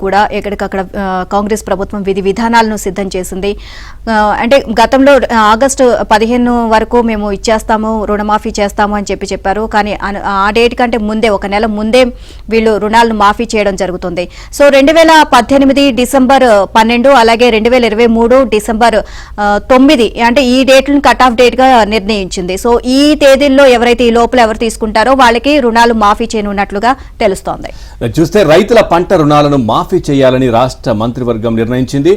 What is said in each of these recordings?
కూడా ఎక్కడికక్కడ కాంగ్రెస్ ప్రభుత్వం విధి విధానాలను సిద్ధం చేసింది. అంటే గతంలో ఆగస్టు 15 వరకు మేము ఇచ్చేస్తాము, రుణమాఫీ చేస్తాము అని చెప్పారు. కానీ ఆ డేట్ కంటే ముందే, ఒక నెల ముందే వీళ్ళు రుణాలను మాఫీ చేయడం జరుగుతుంది. సో 2018 డిసెంబర్ 12 అలాగే 2023 డిసెంబర్ 9 అంటే ఈ డేట్లను కట్ ఆఫ్ డేట్ గా నిర్ణయించింది. సో ఈ తేదీల్లో ఎవరైతే ఈ లోపల ఎవరు తీసుకుంటారో వాళ్ళకి రుణాలు మాఫీ చేయనున్నట్లుగా తెలుస్తోంది. చూస్తే రైతుల పంట రుణాలను మాఫీ చేయాలని రాష్ట్ర మంత్రివర్గం నిర్ణయించింది.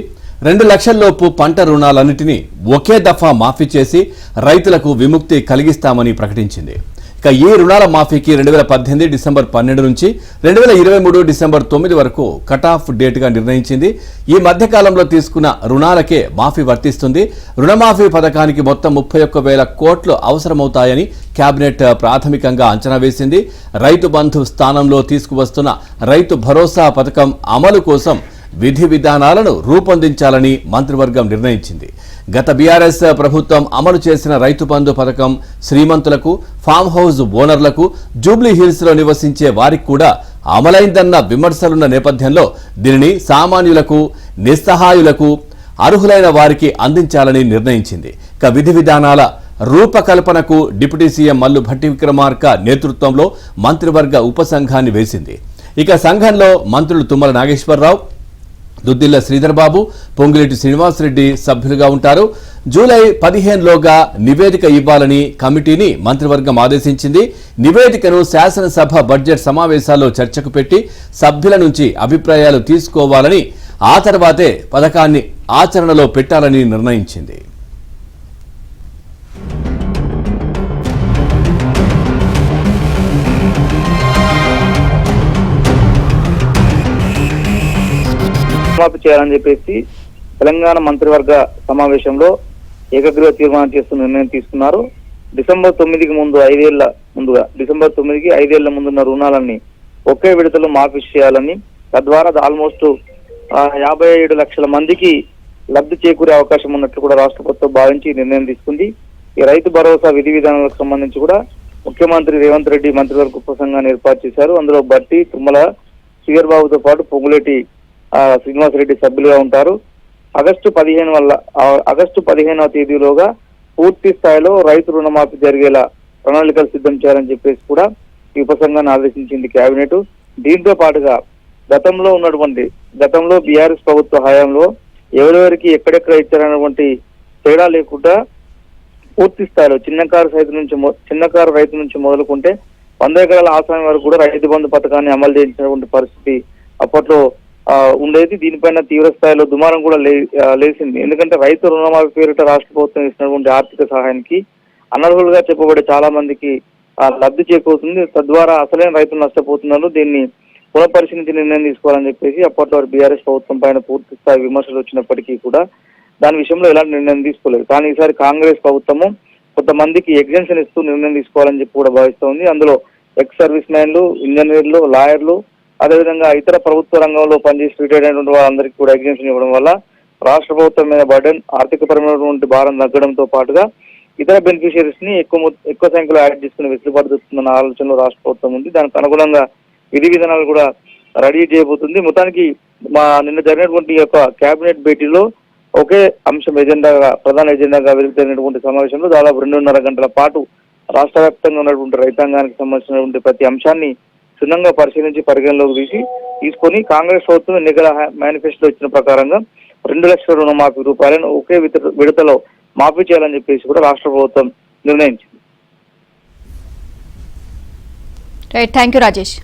2 లక్షల్లోపు పంట రుణాలన్నింటినీ ఒకే దఫా మాఫీ చేసి రైతులకు విముక్తి కలిగిస్తామని ప్రకటించింది. ఇక ఈ రుణాల మాఫీకి 2018 డిసెంబర్ 12 నుంచి 2023 డిసెంబర్ 9 వరకు కట్ ఆఫ్ డేట్గా నిర్ణయించింది. ఈ మధ్యకాలంలో తీసుకున్న రుణాలకే మాఫీ వర్తిస్తుంది. రుణమాఫీ పథకానికి మొత్తం 31,000 కోట్లు అవసరమవుతాయని కేబినెట్ ప్రాథమికంగా అంచనా వేసింది. రైతు బంధు స్థానంలో తీసుకువస్తున్న రైతు భరోసా పథకం అమలు కోసం విధి విధానాలను రూపొందించాలని మంత్రివర్గం నిర్ణయించింది. గత బీఆర్ఎస్ ప్రభుత్వం అమలు చేసిన రైతు బంధు పథకం శ్రీమంతులకు, ఫామ్ హౌస్ ఓనర్లకు, జూబ్లీ హిల్స్ లో నివసించే వారికి కూడా అమలైందన్న విమర్శలున్న నేపథ్యంలో దీనిని సామాన్యులకు, నిస్సహాయులకు, అర్హులైన వారికి అందించాలని నిర్ణయించింది. ఇక విధి విధానాల రూపకల్పనకు డిప్యూటీ సీఎం మల్లు భట్టి విక్రమార్క నేతృత్వంలో మంత్రివర్గ ఉపసంఘాన్ని వేసింది. ఇక సంఘంలో మంత్రులు తుమ్మల నాగేశ్వరరావు, దుద్దిల్ల శ్రీధర్ బాబు, పొంగులేటి శ్రీనివాసరెడ్డి సభ్యులుగా ఉంటారు. జూలై 15లోగా నివేదిక ఇవ్వాలని కమిటీని మంత్రివర్గం ఆదేశించింది. నివేదికను శాసనసభ బడ్జెట్ సమావేశాల్లో చర్చకు పెట్టి సభ్యుల నుంచి అభిప్రాయాలు తీసుకోవాలని, ఆ తర్వాతే పథకాన్ని ఆచరణలో పెట్టాలని నిర్ణయించింది. మాఫీ చేయాలని చెప్పేసి తెలంగాణ మంత్రివర్గ సమావేశంలో ఏకగ్రీవ తీర్మానం చేస్తూ నిర్ణయం తీసుకున్నారు. డిసెంబర్ 9కి ముందు 5 ఏళ్ల ముందుగా డిసెంబర్ 9కి 5 ఏళ్ల ముందున్న రుణాలన్నీ ఒకే విడతలో మాఫీ చేయాలని, తద్వారా ఆల్మోస్ట్ 57 లక్షల మందికి లబ్ధి చేకూరే అవకాశం ఉన్నట్లు కూడా రాష్ట్ర ప్రభుత్వం భావించి నిర్ణయం తీసుకుంది. ఈ రైతు భరోసా విధి విధానాలకు సంబంధించి కూడా ముఖ్యమంత్రి రేవంత్ రెడ్డి మంత్రివర్గ ఉపసంఘాన్ని ఏర్పాటు చేశారు. అందులో భట్టి, తుమ్మల, శ్రీధర్ బాబుతో పాటు పొంగులేటి శ్రీనివాసరెడ్డి సభ్యులుగా ఉంటారు. ఆగస్టు 15వ తేదీలోగా పూర్తి స్థాయిలో రైతు రుణమాఫీ జరిగేలా ప్రణాళికలు సిద్ధం చేయాలని చెప్పేసి కూడా ఈ ఉపసంఘాన్ని ఆదేశించింది కేబినెట్. దీంతో పాటుగా గతంలో బీఆర్ఎస్ ప్రభుత్వ హయాంలో ఎవరెవరికి ఎక్కడెక్కడ ఇచ్చారన్నటువంటి తేడా లేకుండా పూర్తి స్థాయిలో చిన్నకారు రైతు నుంచి మొదలుకుంటే 100 ఎకరాల ఆసామి వరకు కూడా రైతు బంధు పథకాన్ని అమలు చేయించినటువంటి పరిస్థితి అప్పట్లో ఉండేది. దీనిపైన తీవ్ర స్థాయిలో దుమారం కూడా లేచింది. ఎందుకంటే రైతు రుణమాఫీ పేరిట రాష్ట్ర ప్రభుత్వం ఇచ్చినటువంటి ఆర్థిక సహాయానికి అనర్హులుగా చెప్పబడే చాలా మందికి లబ్ధి చేకూరుతుంది. తద్వారా అసలైన రైతులు నష్టపోతున్నారు. దీన్ని పునఃపరిశీలించి నిర్ణయం తీసుకోవాలని చెప్పేసి అప్పట్లో బీఆర్ఎస్ ప్రభుత్వం పైన పూర్తి స్థాయి విమర్శలు వచ్చినప్పటికీ కూడా దాని విషయంలో ఎలాంటి నిర్ణయం తీసుకోలేదు. కానీ ఈసారి కాంగ్రెస్ ప్రభుత్వము కొంతమందికి ఎగ్జెంప్షన్ ఇస్తూ నిర్ణయం తీసుకోవాలని చెప్పి కూడా భావిస్తోంది. అందులో ఎక్స్ సర్వీస్ మ్యాన్లు, ఇంజనీర్లు, లాయర్లు, అదేవిధంగా ఇతర ప్రభుత్వ రంగంలో పనిచేసి రిటైర్డ్ అయినటువంటి వాళ్ళందరికీ కూడా ఎగ్జెంప్షన్ ఇవ్వడం వల్ల రాష్ట్ర ప్రభుత్వం మీద బర్డెన్, ఆర్థికపరమైనటువంటి భారం తగ్గడంతో పాటుగా ఇతర బెనిఫిషియరీస్ ని ఎక్కువ సంఖ్యలో యాడ్ చేసుకునే వెసులుబాటు దొరుకుతుందన్న ఆలోచనలో రాష్ట్ర ప్రభుత్వం ఉంది. దానికి అనుగుణంగా విధి విధానాలు కూడా రెడీ చేయబోతుంది. మొత్తానికి నిన్న జరిగినటువంటి యొక్క కేబినెట్ భేటీలో ఒకే అంశం ప్రధాన ఎజెండాగా వెలుగుతున్నటువంటి సమావేశంలో దాదాపు 2.5 గంటల పాటు రాష్ట్ర వ్యాప్తంగా ఉన్నటువంటి రైతాంగానికి సంబంధించినటువంటి ప్రతి అంశాన్ని క్షుణ్ణంగా పరిశీలించి పరిగణలోకి తీసుకొని కాంగ్రెస్ ప్రభుత్వం ఎన్నికల మేనిఫెస్టో ఇచ్చిన ప్రకారంగా 2 లక్షల రుణమాఫీ రూపాయలను ఒకే విడతలో మాఫీ చేయాలని చెప్పేసి కూడా రాష్ట్ర ప్రభుత్వం నిర్ణయించింది. Right, thank you Rajesh.